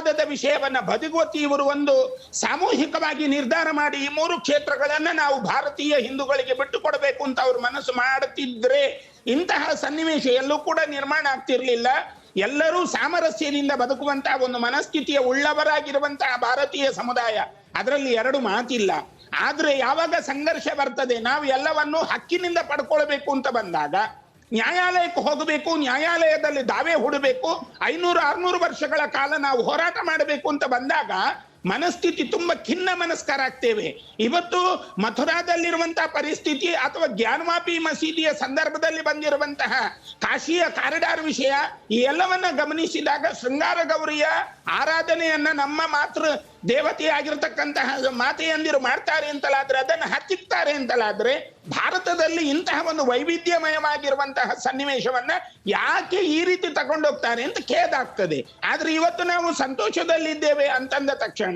ಜಾತಿವಾದದ ವಿಷಯವನ್ನ ಬದಿಗೊತ್ತಿ ಇವರು ಒಂದು ಸಾಮೂಹಿಕವಾಗಿ ನಿರ್ಧಾರ ಮಾಡಿ ಈ 3 ಕ್ಷೇತ್ರಗಳನ್ನ ನಾವು ಭಾರತೀಯ ಹಿಂದೂಗಳಿಗೆ ಬಿಟ್ಟು ಕೊಡಬೇಕು ಅಂತ ಅವ್ರು ಮನಸ್ಸು ಮಾಡುತ್ತಿದ್ರೆ ಇಂತಹ ಸನ್ನಿವೇಶ ಎಲ್ಲೂ ಕೂಡ ನಿರ್ಮಾಣ ಆಗ್ತಿರ್ಲಿಲ್ಲ. ಎಲ್ಲರೂ ಸಾಮರಸ್ಯದಿಂದ ಬದುಕುವಂತಹ ಒಂದು ಮನಸ್ಥಿತಿಯ ಉಳ್ಳವರಾಗಿರುವಂತಹ ಭಾರತೀಯ ಸಮುದಾಯ, ಅದರಲ್ಲಿ 2 ಮಾತಿಲ್ಲ. ಆದ್ರೆ ಯಾವಾಗ ಸಂಘರ್ಷ ಬರ್ತದೆ, ನಾವು ಎಲ್ಲವನ್ನು ಹಕ್ಕಿನಿಂದ ಪಡ್ಕೊಳ್ಬೇಕು ಅಂತ ಬಂದಾಗ ನ್ಯಾಯಾಲಯಕ್ಕೆ ಹೋಗಬೇಕು, ನ್ಯಾಯಾಲಯದಲ್ಲಿ ದಾವೆ ಹೂಡಬೇಕು, 500-600 ವರ್ಷಗಳ ಕಾಲ ನಾವು ಹೋರಾಟ ಮಾಡಬೇಕು ಅಂತ ಬಂದಾಗ ಮನಸ್ಥಿತಿ ತುಂಬಾ ಖಿನ್ನ ಮನಸ್ಕರಾಗ್ತೇವೆ. ಇವತ್ತು ಮಥುರಾದಲ್ಲಿರುವಂತಹ ಪರಿಸ್ಥಿತಿ ಅಥವಾ ಜ್ಞಾನವಾಪಿ ಮಸೀದಿಯ ಸಂದರ್ಭದಲ್ಲಿ ಬಂದಿರುವಂತಹ ಕಾಶಿಯ ಕಾರಿಡಾರ್ ವಿಷಯ, ಈ ಎಲ್ಲವನ್ನ ಗಮನಿಸಿದಾಗ ಶೃಂಗಾರ ಗೌರಿಯ ಆರಾಧನೆಯನ್ನ ನಮ್ಮ ಮಾತೃ ದೇವತೆಯಾಗಿರ್ತಕ್ಕಂತಹ ಮಾತೆಯಂದಿರು ಮಾಡ್ತಾರೆ ಅಂತಲಾದ್ರೆ, ಅದನ್ನು ಹತ್ತಿಕ್ತಾರೆ ಅಂತಲಾದ್ರೆ, ಭಾರತದಲ್ಲಿ ಇಂತಹ ಒಂದು ವೈವಿಧ್ಯಮಯವಾಗಿರುವಂತಹ ಸನ್ನಿವೇಶವನ್ನ ಯಾಕೆ ಈ ರೀತಿ ತಗೊಂಡೋಗ್ತಾರೆ ಅಂತ ಖೇದಾಗ್ತದೆ. ಆದ್ರೆ ಇವತ್ತು ನಾವು ಸಂತೋಷದಲ್ಲಿದ್ದೇವೆ ಅಂತಂದ ತಕ್ಷಣ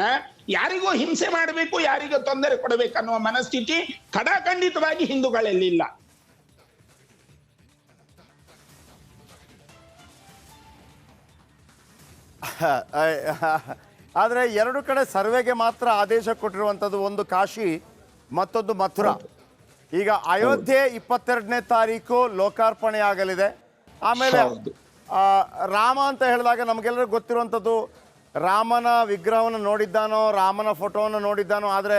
ಯಾರಿಗೂ ಹಿಂಸೆ ಮಾಡಬೇಕು, ಯಾರಿಗೂ ತೊಂದರೆ ಕೊಡಬೇಕನ್ನುವ ಮನಸ್ಥಿತಿ ಖಡಾಖಂಡಿತವಾಗಿ ಹಿಂದೂಗಳಲ್ಲಿಲ್ಲ. ಆದರೆ 2 ಕಡೆ ಸರ್ವೆಗೆ ಮಾತ್ರ ಆದೇಶ ಕೊಟ್ಟಿರುವಂಥದ್ದು, ಒಂದು ಕಾಶಿ ಮತ್ತೊಂದು ಮಥುರಾ. ಈಗ ಅಯೋಧ್ಯೆ 22ನೇ ತಾರೀಕು ಲೋಕಾರ್ಪಣೆ ಆಗಲಿದೆ. ಆಮೇಲೆ ರಾಮ ಅಂತ ಹೇಳಿದಾಗ ನಮಗೆಲ್ಲರಿಗೂ ಗೊತ್ತಿರುವಂಥದ್ದು, ರಾಮನ ವಿಗ್ರಹವನ್ನು ನೋಡಿದ್ದಾನೋ, ರಾಮನ ಫೋಟೋವನ್ನು ನೋಡಿದ್ದಾನೋ, ಆದರೆ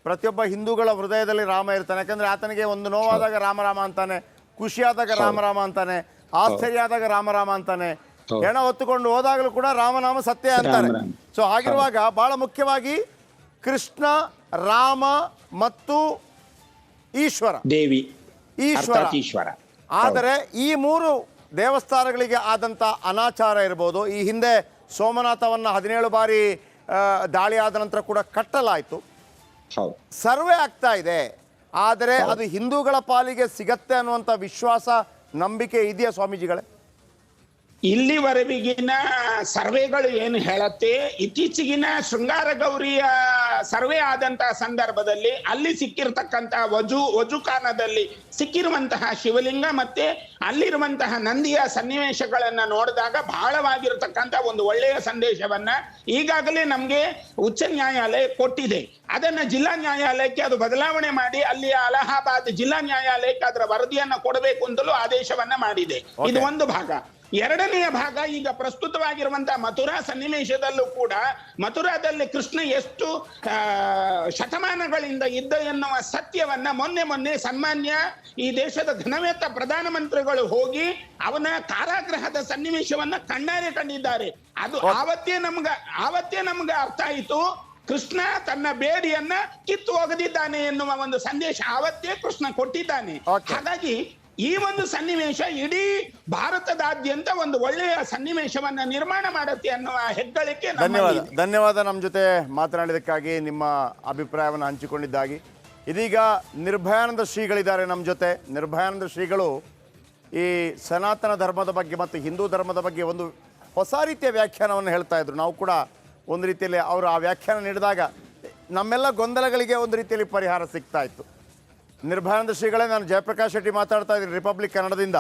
ಪ್ರತಿಯೊಬ್ಬ ಹಿಂದೂಗಳ ಹೃದಯದಲ್ಲಿ ರಾಮ ಇರ್ತಾನೆ. ಯಾಕಂದರೆ ಆತನಿಗೆ ಒಂದು ನೋವಾದಾಗ ರಾಮ ಅಂತಾನೆ, ಖುಷಿಯಾದಾಗ ರಾಮ ಅಂತಾನೆ, ಆಶ್ಚರ್ಯ ಆದಾಗ ರಾಮ ಅಂತಾನೆ, ಹೆಣ ಹೊತ್ತುಕೊಂಡು ಹೋದಾಗಲೂ ಕೂಡ ರಾಮನಾಮ ಸತ್ಯ ಅಂತಾರೆ. ಸೊ ಹಾಗಿರುವಾಗ ಬಹಳ ಮುಖ್ಯವಾಗಿ ಕೃಷ್ಣ, ರಾಮ ಮತ್ತು ಈಶ್ವರ, ದೇವಿ, ಈಶ್ವರ. ಆದರೆ ಈ 3 ದೇವಸ್ಥಾನಗಳಿಗೆ ಆದಂಥ ಅನಾಚಾರ ಇರ್ಬೋದು. ಈ ಹಿಂದೆ ಸೋಮನಾಥವನ್ನು 17 ಬಾರಿ ದಾಳಿ ಆದ ನಂತರ ಕೂಡ ಕಟ್ಟಲಾಯಿತು. ಸರ್ವೆ ಆಗ್ತಾ ಇದೆ, ಆದರೆ ಅದು ಹಿಂದೂಗಳ ಪಾಲಿಗೆ ಸಿಗತ್ತೆ ಅನ್ನುವಂಥ ವಿಶ್ವಾಸ, ನಂಬಿಕೆ ಇದೆಯಾ ಸ್ವಾಮೀಜಿಗಳೇ? ಇಲ್ಲಿವರೆಗಿನ ಸರ್ವೆಗಳು ಏನು ಹೇಳತ್ತೆ, ಇತ್ತೀಚೆಗಿನ ಶೃಂಗಾರ ಗೌರಿಯ ಸರ್ವೆ ಆದಂತಹ ಸಂದರ್ಭದಲ್ಲಿ ಅಲ್ಲಿ ಸಿಕ್ಕಿರ್ತಕ್ಕಂತಹ ವಜುಖಾನದಲ್ಲಿ ಸಿಕ್ಕಿರುವಂತಹ ಶಿವಲಿಂಗ ಮತ್ತೆ ಅಲ್ಲಿರುವಂತಹ ನಂದಿಯ ಸನ್ನಿವೇಶಗಳನ್ನ ನೋಡಿದಾಗ ಬಹಳವಾಗಿರತಕ್ಕಂತಹ ಒಂದು ಒಳ್ಳೆಯ ಸಂದೇಶವನ್ನ ಈಗಾಗಲೇ ನಮ್ಗೆ ಉಚ್ಚ ನ್ಯಾಯಾಲಯ ಕೊಟ್ಟಿದೆ. ಅದನ್ನ ಜಿಲ್ಲಾ ನ್ಯಾಯಾಲಯಕ್ಕೆ ಅದು ಬದಲಾವಣೆ ಮಾಡಿ ಅಲ್ಲಿ ಅಲಹಾಬಾದ್ ಜಿಲ್ಲಾ ನ್ಯಾಯಾಲಯಕ್ಕೆ ಅದರ ವರದಿಯನ್ನ ಕೊಡಬೇಕು ಅಂತಲೂ ಆದೇಶವನ್ನ ಮಾಡಿದೆ. ಇದು ಒಂದು ಭಾಗ. ಎರಡನೆಯ ಭಾಗ, ಈಗ ಪ್ರಸ್ತುತವಾಗಿರುವಂತಹ ಮಥುರಾ ಸನ್ನಿವೇಶದಲ್ಲೂ ಕೂಡ ಮಥುರಾದಲ್ಲಿ ಕೃಷ್ಣ ಎಷ್ಟು ಶತಮಾನಗಳಿಂದ ಇದ್ದ ಎನ್ನುವ ಸತ್ಯವನ್ನ ಮೊನ್ನೆ ಸನ್ಮಾನ್ಯ ಈ ದೇಶದ ಘನವೇತ್ತ ಪ್ರಧಾನಮಂತ್ರಿಗಳು ಹೋಗಿ ಅವನ ಕಾರಾಗೃಹದ ಸನ್ನಿವೇಶವನ್ನ ಕಣ್ಣಾರೆ ಕಂಡಿದ್ದಾರೆ. ಅದು ಆವತ್ತೇ ನಮ್ಗೆ ಅರ್ಥ ಆಯಿತು, ಕೃಷ್ಣ ತನ್ನ ಬೇಡಿಯನ್ನ ಕಿತ್ತು ಒಗೆದಿದ್ದಾನೆ ಎನ್ನುವ ಒಂದು ಸಂದೇಶ ಆವತ್ತೇ ಕೃಷ್ಣ ಕೊಟ್ಟಿದ್ದಾನೆ. ಹಾಗಾಗಿ ಈ ಒಂದು ಸನ್ನಿವೇಶ ಇಡೀ ಭಾರತದಾದ್ಯಂತ ಒಂದು ಒಳ್ಳೆಯ ಸನ್ನಿವೇಶವನ್ನ ನಿರ್ಮಾಣ ಮಾಡುತ್ತೆ ಅನ್ನುವ ಹೆಗ್ಗಳಿಕೆ. ಧನ್ಯವಾದ ನಮ್ಮ ಜೊತೆ ಮಾತನಾಡಿದಕ್ಕಾಗಿ, ನಿಮ್ಮ ಅಭಿಪ್ರಾಯವನ್ನು ಹಂಚಿಕೊಂಡಿದ್ದಾಗಿ. ಇದೀಗ ನಿರ್ಭಯಾನಂದ ಶ್ರೀಗಳಿದ್ದಾರೆ ನಮ್ಮ ಜೊತೆ. ನಿರ್ಭಯಾನಂದ ಶ್ರೀಗಳು ಈ ಸನಾತನ ಧರ್ಮದ ಬಗ್ಗೆ ಮತ್ತು ಹಿಂದೂ ಧರ್ಮದ ಬಗ್ಗೆ ಒಂದು ಹೊಸ ರೀತಿಯ ವ್ಯಾಖ್ಯಾನವನ್ನು ಹೇಳ್ತಾ ಇದ್ರು. ನಾವು ಕೂಡ ಒಂದು ರೀತಿಯಲ್ಲಿ ಅವರು ಆ ವ್ಯಾಖ್ಯಾನ ನೀಡಿದಾಗ ನಮ್ಮೆಲ್ಲ ಗೊಂದಲಗಳಿಗೆ ಒಂದು ರೀತಿಯಲ್ಲಿ ಪರಿಹಾರ ಸಿಗ್ತಾ ಇತ್ತು. ನಿರ್ಭಯಾನಂದ ಶ್ರೀಗಳೇ, ನಾನು ಜಯಪ್ರಕಾಶ್ ಶೆಟ್ಟಿ ಮಾತಾಡ್ತಾ ಇದ್ದೀನಿ, ರಿಪಬ್ಲಿಕ್ ಕನ್ನಡದಿಂದ.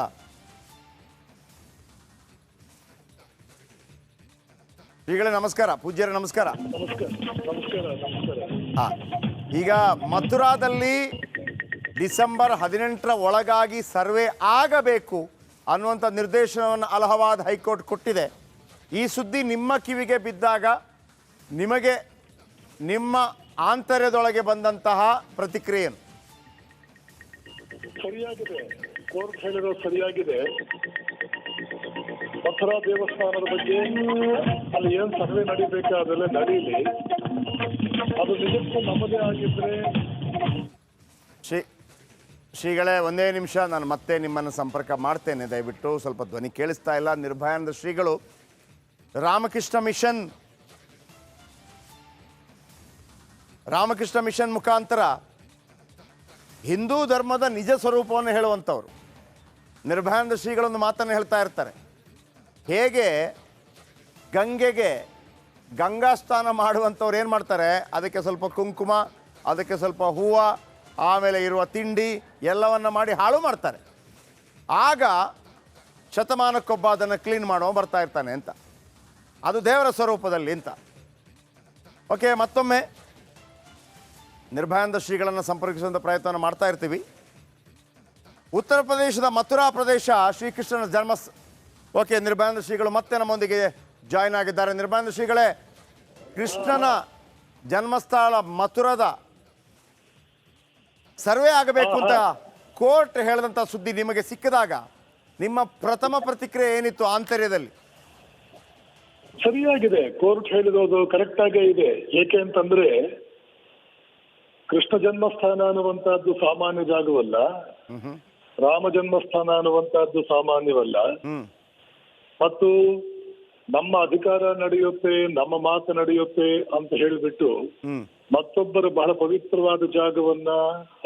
ಶ್ರೀಗಳೇ ನಮಸ್ಕಾರ, ಪೂಜ್ಯರೇ ನಮಸ್ಕಾರ. ಈಗ ಮಥುರಾದಲ್ಲಿ ಡಿಸೆಂಬರ್ 18ರ ಒಳಗಾಗಿ ಸರ್ವೆ ಆಗಬೇಕು ಅನ್ನುವಂಥ ನಿರ್ದೇಶನವನ್ನು ಅಲಹಾಬಾದ್ ಹೈಕೋರ್ಟ್ ಕೊಟ್ಟಿದೆ. ಈ ಸುದ್ದಿ ನಿಮ್ಮ ಕಿವಿಗೆ ಬಿದ್ದಾಗ ನಿಮಗೆ ನಿಮ್ಮ ಆಂತರ್ಯದೊಳಗೆ ಬಂದಂತಹ ಪ್ರತಿಕ್ರಿಯೆ? ಸರಿಯಾಗಿದೆ, ಕೋರ್ಟ್ ಹೇಳಿರೋದು ಸರಿಯಾಗಿದೆ. ಮಥುರಾ ದೇವಸ್ಥಾನದ ಬಗ್ಗೆ ಅಲ್ಲಿ ಏನ್ ಸರ್ವೆ ನಡೀಬೇಕು ಅದೆಲ್ಲ ನಡೀಲಿ. ಅದು ನಿಜಕ್ಕೂ ನಮ್ಮದೇ ಆಗಿದ್ರೆ. ಶ್ರೀಗಳೇ ಒಂದೇ ನಿಮಿಷ, ನಾನು ಮತ್ತೆ ನಿಮ್ಮನ್ನು ಸಂಪರ್ಕ ಮಾಡ್ತೇನೆ. ದಯವಿಟ್ಟು ಸ್ವಲ್ಪ ಧ್ವನಿ ಕೇಳಿಸ್ತಾ ಇಲ್ಲ. ನಿರ್ಭಯಾನಂದ ಶ್ರೀಗಳು ರಾಮಕೃಷ್ಣ ಮಿಷನ್ ಮುಖಾಂತರ ಹಿಂದೂ ಧರ್ಮದ ನಿಜ ಸ್ವರೂಪವನ್ನು ಹೇಳುವಂಥವ್ರು. ನಿರ್ಭಯಾನಂದ ಶ್ರೀಗಳೊಂದು ಮಾತನ್ನು ಹೇಳ್ತಾ ಇರ್ತಾರೆ, ಹೇಗೆ ಗಂಗೆಗೆ ಗಂಗಾ ಸ್ನಾನ ಮಾಡುವಂಥವ್ರು ಏನು ಮಾಡ್ತಾರೆ, ಅದಕ್ಕೆ ಸ್ವಲ್ಪ ಕುಂಕುಮ, ಅದಕ್ಕೆ ಸ್ವಲ್ಪ ಹೂವು, ಆಮೇಲೆ ಇರುವ ತಿಂಡಿ ಎಲ್ಲವನ್ನ ಮಾಡಿ ಹಾಳು ಮಾಡ್ತಾರೆ. ಆಗ ಶತಮಾನಕ್ಕೊಬ್ಬ ಅದನ್ನು ಕ್ಲೀನ್ ಮಾಡೋ ಬರ್ತಾ ಇರ್ತಾನೆ ಅಂತ. ಅದು ದೇವರ ಸ್ವರೂಪದಲ್ಲಿ ಅಂತ. ಓಕೆ, ಮತ್ತೊಮ್ಮೆ ನಿರ್ಭಯಾನಂದ ಶ್ರೀಗಳನ್ನು ಸಂಪರ್ಕಿಸುವಂಥ ಪ್ರಯತ್ನವನ್ನು ಮಾಡ್ತಾ ಇರ್ತೀವಿ. ಉತ್ತರ ಪ್ರದೇಶದ ಮಥುರಾ ಪ್ರದೇಶ ಶ್ರೀಕೃಷ್ಣನ ಜನ್ಮ. ಓಕೆ, ನಿರ್ಭಯಾನಂದ ಶ್ರೀಗಳು ಮತ್ತೆ ನಮ್ಮೊಂದಿಗೆ ಜಾಯ್ನ್ ಆಗಿದ್ದಾರೆ. ನಿರ್ಭಯಾನಂದ ಶ್ರೀಗಳೇ, ಕೃಷ್ಣನ ಜನ್ಮಸ್ಥಳ ಮಥುರದ ಸರ್ವೆ ಆಗಬೇಕು ಅಂತ ಕೋರ್ಟ್ ಹೇಳಿದಂಥ ಸುದ್ದಿ ನಿಮಗೆ ಸಿಕ್ಕಿದಾಗ ನಿಮ್ಮ ಪ್ರಥಮ ಪ್ರತಿಕ್ರಿಯೆ ಏನಿತ್ತು ಆಂತರ್ಯದಲ್ಲಿ? ಸರಿಯಾಗಿದೆ, ಕೋರ್ಟ್ ಹೇಳಿರೋದು ಕರೆಕ್ಟ್ ಆಗೇ ಇದೆ. ಏಕೆ ಅಂತಂದ್ರೆ ಕೃಷ್ಣ ಜನ್ಮಸ್ಥಾನ ಅನ್ನುವಂತಹದ್ದು ಸಾಮಾನ್ಯ ಜಾಗವಲ್ಲ, ರಾಮ ಜನ್ಮಸ್ಥಾನ ಅನ್ನುವಂತಹದ್ದು ಸಾಮಾನ್ಯವಲ್ಲ. ಮತ್ತು ನಮ್ಮ ಅಧಿಕಾರ ನಡೆಯುತ್ತೆ, ನಮ್ಮ ಮಾತು ನಡೆಯುತ್ತೆ ಅಂತ ಹೇಳಿಬಿಟ್ಟು ಮತ್ತೊಬ್ಬರ ಬಹಳ ಪವಿತ್ರವಾದ ಜಾಗವನ್ನ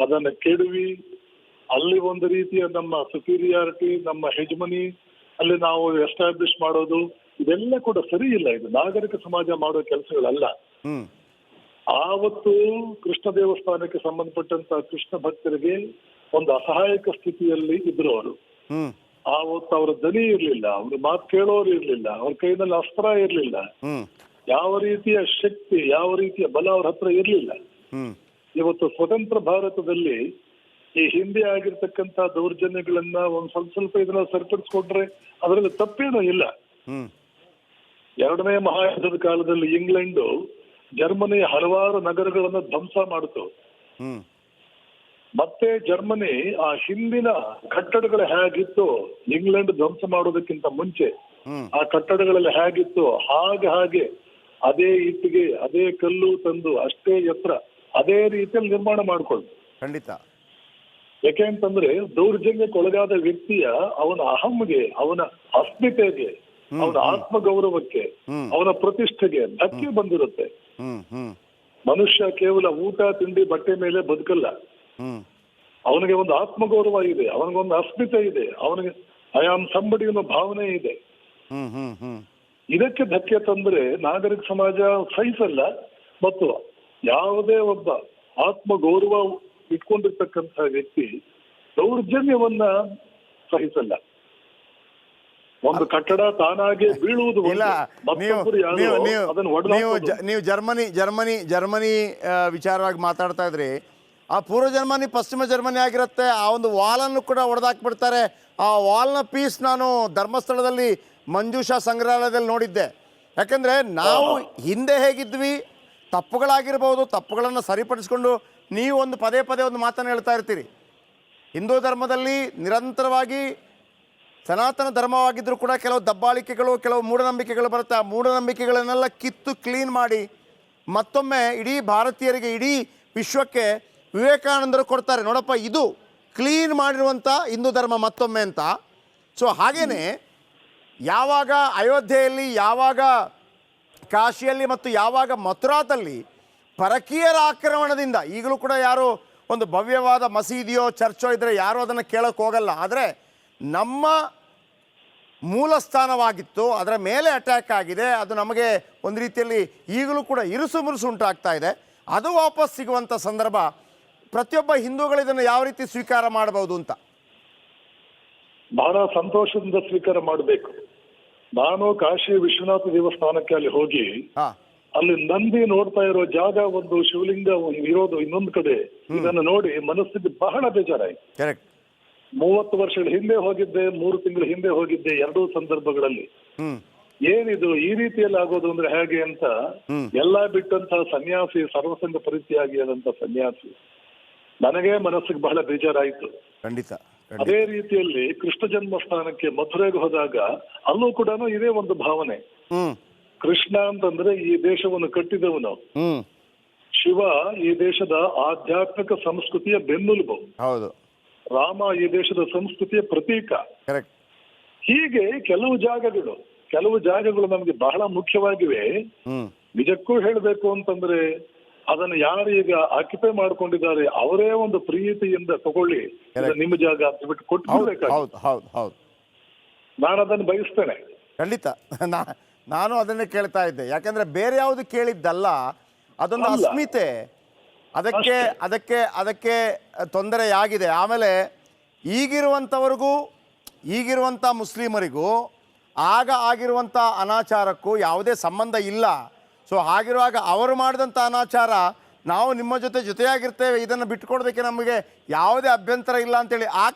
ಅದನ್ನ ಕೆಡವಿ ಅಲ್ಲಿ ಒಂದು ರೀತಿಯ ನಮ್ಮ ಸುಪೀರಿಯಾರಿಟಿ, ನಮ್ಮ ಹೆಜ್ಮನಿ ಅಲ್ಲಿ ನಾವು ಎಸ್ಟಾಬ್ಲಿಷ್ ಮಾಡೋದು, ಇದೆಲ್ಲ ಕೂಡ ಸರಿ ಇಲ್ಲ. ಇದು ನಾಗರಿಕ ಸಮಾಜ ಮಾಡೋ ಕೆಲಸಗಳಲ್ಲ. ಆವತ್ತು ಕೃಷ್ಣ ದೇವಸ್ಥಾನಕ್ಕೆ ಸಂಬಂಧಪಟ್ಟಂತ ಕೃಷ್ಣ ಭಕ್ತರಿಗೆ ಒಂದು ಅಸಹಾಯಕ ಸ್ಥಿತಿಯಲ್ಲಿ ಇದ್ರು ಅವರು. ಆವತ್ತು ಅವರ ದನಿ ಇರ್ಲಿಲ್ಲ, ಅವ್ರ ಮಾತು ಕೇಳೋರು ಇರ್ಲಿಲ್ಲ, ಅವ್ರ ಕೈನಲ್ಲಿ ಅಸ್ತ್ರ ಇರ್ಲಿಲ್ಲ, ಯಾವ ರೀತಿಯ ಶಕ್ತಿ, ಯಾವ ರೀತಿಯ ಬಲ ಅವ್ರ ಹತ್ರ ಇರ್ಲಿಲ್ಲ. ಇವತ್ತು ಸ್ವತಂತ್ರ ಭಾರತದಲ್ಲಿ ಈ ಹಿಂದೆ ಆಗಿರ್ತಕ್ಕಂಥ ದೌರ್ಜನ್ಯಗಳನ್ನ ಒಂದ್ ಸ್ವಲ್ಪ ಇದನ್ನ ಸರಿಪಡಿಸ್ಕೊಂಡ್ರೆ ಅದರಲ್ಲಿ ತಪ್ಪೇನೂ ಇಲ್ಲ. ಎರಡನೇ ಮಹಾಯುದ್ಧದ ಕಾಲದಲ್ಲಿ ಇಂಗ್ಲೆಂಡ್ ಜರ್ಮನಿ ಹಲವಾರು ನಗರಗಳನ್ನ ಧ್ವಂಸ ಮಾಡಿತು. ಮತ್ತೆ ಜರ್ಮನಿ ಆ ಹಿಂದಿನ ಕಟ್ಟಡಗಳು ಹೇಗಿತ್ತು, ಇಂಗ್ಲೆಂಡ್ ಧ್ವಂಸ ಮಾಡೋದಕ್ಕಿಂತ ಮುಂಚೆ ಆ ಕಟ್ಟಡಗಳಲ್ಲಿ ಹೇಗಿತ್ತು ಹಾಗೆ ಅದೇ ಇಟ್ಟಿಗೆ, ಅದೇ ಕಲ್ಲು ತಂದು ಅಷ್ಟೇ ಎತ್ತರ ಅದೇ ರೀತಿಯಲ್ಲಿ ನಿರ್ಮಾಣ ಮಾಡ್ಕೊಂಡು. ಖಂಡಿತ. ಯಾಕೆ ಅಂತಂದ್ರೆ ದೌರ್ಜನ್ಯಕ್ಕೊಳಗಾದ ವ್ಯಕ್ತಿಯ ಅವನ ಅಹಮ್ಗೆ, ಅವನ ಅಸ್ಮಿತೆಗೆ, ಅವನ ಆತ್ಮಗೌರವಕ್ಕೆ, ಅವನ ಪ್ರತಿಷ್ಠೆಗೆ ಧಕ್ಕೆ ಬಂದಿರುತ್ತೆ. ಮನುಷ್ಯ ಕೇವಲ ಊಟ ತಿಂಡಿ ಬಟ್ಟೆ ಮೇಲೆ ಬದುಕಲ್ಲ. ಅವನಿಗೆ ಒಂದು ಆತ್ಮಗೌರವ ಇದೆ, ಅವನಿಗೊಂದು ಅಸ್ಮಿತೆ ಇದೆ, ಅವನಿಗೆ ಐ ಆಮ್ ಸಂಬಡಿ ಅನ್ನೋ ಭಾವನೆ ಇದೆ. ಇದಕ್ಕೆ ಧಕ್ಕೆ ತಂದ್ರೆ ನಾಗರಿಕ ಸಮಾಜ ಸಹಿಸಲ್ಲ. ಮತ್ತು ಯಾವುದೇ ಒಬ್ಬ ಆತ್ಮಗೌರವ ಇಟ್ಕೊಂಡಿರ್ತಕ್ಕಂಥ ವ್ಯಕ್ತಿ ದೌರ್ಜನ್ಯವನ್ನ ಸಹಿಸಲ್ಲ. ಒಂದು ಕಟ್ಟಡ ತಾನಾಗೆ ಬೀಳುವುದು ನೀವು ಜರ್ಮನಿ ವಿಚಾರವಾಗಿ ಮಾತಾಡ್ತಾ ಇದ್ರಿ. ಆ ಪೂರ್ವ ಜರ್ಮನಿ ಪಶ್ಚಿಮ ಜರ್ಮನಿ ಆಗಿರುತ್ತೆ. ಆ ಒಂದು ವಾಲನ್ನು ಕೂಡ ಹೊಡೆದಾಕ್ಬಿಡ್ತಾರೆ. ಆ ವಾಲ್ನ ಪೀಸ್ ನಾನು ಧರ್ಮಸ್ಥಳದಲ್ಲಿ ಮಂಜೂಷಾ ಸಂಗ್ರಹಾಲಯದಲ್ಲಿ ನೋಡಿದ್ದೆ. ಯಾಕಂದರೆ ನಾವು ಹಿಂದೆ ಹೇಗಿದ್ವಿ, ತಪ್ಪುಗಳಾಗಿರ್ಬೋದು, ತಪ್ಪುಗಳನ್ನು ಸರಿಪಡಿಸ್ಕೊಂಡು ನೀವು ಒಂದು ಪದೇ ಒಂದು ಮಾತನ್ನು ಹೇಳ್ತಾ ಇರ್ತೀರಿ. ಹಿಂದೂ ಧರ್ಮದಲ್ಲಿ ನಿರಂತರವಾಗಿ ಸನಾತನ ಧರ್ಮವಾಗಿದ್ದರೂ ಕೂಡ ಕೆಲವು ದಬ್ಬಾಳಿಕೆಗಳು, ಕೆಲವು ಮೂಢನಂಬಿಕೆಗಳು ಬರುತ್ತೆ. ಆ ಮೂಢನಂಬಿಕೆಗಳನ್ನೆಲ್ಲ ಕಿತ್ತು ಕ್ಲೀನ್ ಮಾಡಿ ಮತ್ತೊಮ್ಮೆ ಇಡೀ ಭಾರತೀಯರಿಗೆ, ಇಡೀ ವಿಶ್ವಕ್ಕೆ ವಿವೇಕಾನಂದರು ಕೊಡ್ತಾರೆ, ನೋಡಪ್ಪ ಇದು ಕ್ಲೀನ್ ಮಾಡಿರುವಂಥ ಹಿಂದೂ ಧರ್ಮ ಮತ್ತೊಮ್ಮೆ ಅಂತ. ಸೊ ಹಾಗೇ ಯಾವಾಗ ಅಯೋಧ್ಯೆಯಲ್ಲಿ, ಯಾವಾಗ ಕಾಶಿಯಲ್ಲಿ ಮತ್ತು ಯಾವಾಗ ಮಥುರಾದಲ್ಲಿ ಪರಕೀಯರ ಆಕ್ರಮಣದಿಂದ, ಈಗಲೂ ಕೂಡ ಯಾರು ಒಂದು ಭವ್ಯವಾದ ಮಸೀದಿಯೋ ಚರ್ಚೋ ಇದ್ದರೆ ಯಾರೂ ಅದನ್ನು ಕೇಳೋಕ್ಕೆ ಹೋಗಲ್ಲ. ಆದರೆ ನಮ್ಮ ಮೂಲ ಸ್ಥಾನವಾಗಿತ್ತು, ಅದರ ಮೇಲೆ ಅಟ್ಯಾಕ್ ಆಗಿದೆ, ಅದು ನಮಗೆ ಒಂದು ರೀತಿಯಲ್ಲಿ ಈಗಲೂ ಕೂಡ ಇರುಸು ಮುರುಸು ಉಂಟಾಗ್ತಾ ಇದೆ. ಅದು ವಾಪಸ್ ಸಿಗುವಂಥ ಸಂದರ್ಭ ಪ್ರತಿಯೊಬ್ಬ ಹಿಂದೂಗಳು ಇದನ್ನು ಯಾವ ರೀತಿ ಸ್ವೀಕಾರ ಮಾಡಬಹುದು ಅಂತ? ಬಹಳ ಸಂತೋಷದಿಂದ ಸ್ವೀಕಾರ ಮಾಡಬೇಕು. ನಾನು ಕಾಶಿ ವಿಶ್ವನಾಥ ದೇವಸ್ಥಾನಕ್ಕೆ ಅಲ್ಲಿ ಹೋಗಿ ಅಲ್ಲಿ ನಂದಿ ನೋಡ್ತಾ ಇರೋ ಜಾಗ, ಒಂದು ಶಿವಲಿಂಗ ಇರೋದು ಇನ್ನೊಂದು ಕಡೆ, ಇದನ್ನು ನೋಡಿ ಮನಸ್ಸಿಗೆ ಬಹಳ ಬೇಜಾರಾಯ್ತು. 30 ವರ್ಷಗಳ ಹಿಂದೆ ಹೋಗಿದ್ದೆ, 3 ತಿಂಗಳ ಹಿಂದೆ ಹೋಗಿದ್ದೆ, ಎರಡೂ ಸಂದರ್ಭಗಳಲ್ಲಿ. ಏನಿದು ಈ ರೀತಿಯಲ್ಲಿ ಆಗೋದು ಅಂದ್ರೆ ಹೇಗೆ ಅಂತ ಎಲ್ಲಾ ಬಿಟ್ಟಂತಹ ಸನ್ಯಾಸಿ, ಸರ್ವಸಂಗ ಪರಿತ್ಯಾಗಿ ಆದಂತ ಸನ್ಯಾಸಿ, ನನಗೆ ಮನಸ್ಸಿಗೆ ಬಹಳ ಬೇಜಾರಾಯಿತು. ಖಂಡಿತ. ಅದೇ ರೀತಿಯಲ್ಲಿ ಕೃಷ್ಣ ಜನ್ಮಸ್ಥಾನಕ್ಕೆ ಮಥುರೆಗೆ ಹೋದಾಗ ಅಲ್ಲೂ ಕೂಡ ಇದೇ ಒಂದು ಭಾವನೆ. ಕೃಷ್ಣ ಅಂತಂದ್ರೆ ಈ ದೇಶವನ್ನು ಕಟ್ಟಿದವನು, ಶಿವ ಈ ದೇಶದ ಆಧ್ಯಾತ್ಮಿಕ ಸಂಸ್ಕೃತಿಯ ಬೆನ್ನೆಲುಬು, ಹೌದು, ರಾಮ ಈ ದೇಶದ ಸಂಸ್ಕೃತಿಯ ಪ್ರತೀಕ. ಹೀಗೆ ಕೆಲವು ಜಾಗಗಳು ನಮ್ಗೆ ಬಹಳ ಮುಖ್ಯವಾಗಿವೆ. ನಿಜಕ್ಕೂ ಹೇಳಬೇಕು ಅಂತಂದ್ರೆ ಅದನ್ನು ಯಾರು ಈಗ ಆಕ್ಯುಪೈ ಮಾಡ್ಕೊಂಡಿದ್ದಾರೆ ಅವರೇ ಒಂದು ಪ್ರೀತಿಯಿಂದ ತಗೊಳ್ಳಿ, ನಿಮ್ಮ ಜಾಗ ಅಂತ ಬಿಟ್ಟು ಕೊಟ್ಟು ನಾನು ಅದನ್ನು ಬಯಸ್ತೇನೆ. ಖಂಡಿತ, ನಾನು ಅದನ್ನೇ ಕೇಳ್ತಾ ಇದ್ದೆ. ಯಾಕಂದ್ರೆ ಬೇರೆ ಯಾವುದು ಕೇಳಿದ್ದಲ್ಲ, ಅದೊಂದು ಅಸ್ಮಿತೆ, ಅದಕ್ಕೆ ತೊಂದರೆಯಾಗಿದೆ. ಆಮೇಲೆ ಈಗಿರುವಂಥ ಮುಸ್ಲಿಮರಿಗೂ ಆಗ ಆಗಿರುವಂಥ ಅನಾಚಾರಕ್ಕೂ ಯಾವುದೇ ಸಂಬಂಧ ಇಲ್ಲ. ಸೊ ಹಾಗಿರುವಾಗ ಅವರು ಮಾಡಿದಂಥ ಅನಾಚಾರ ನಾವು ನಿಮ್ಮ ಜೊತೆಯಾಗಿರ್ತೇವೆ, ಇದನ್ನು ಬಿಟ್ಕೊಡೋದಕ್ಕೆ ನಮಗೆ ಯಾವುದೇ ಅಭ್ಯಂತರ ಇಲ್ಲ ಅಂತೇಳಿ ಆ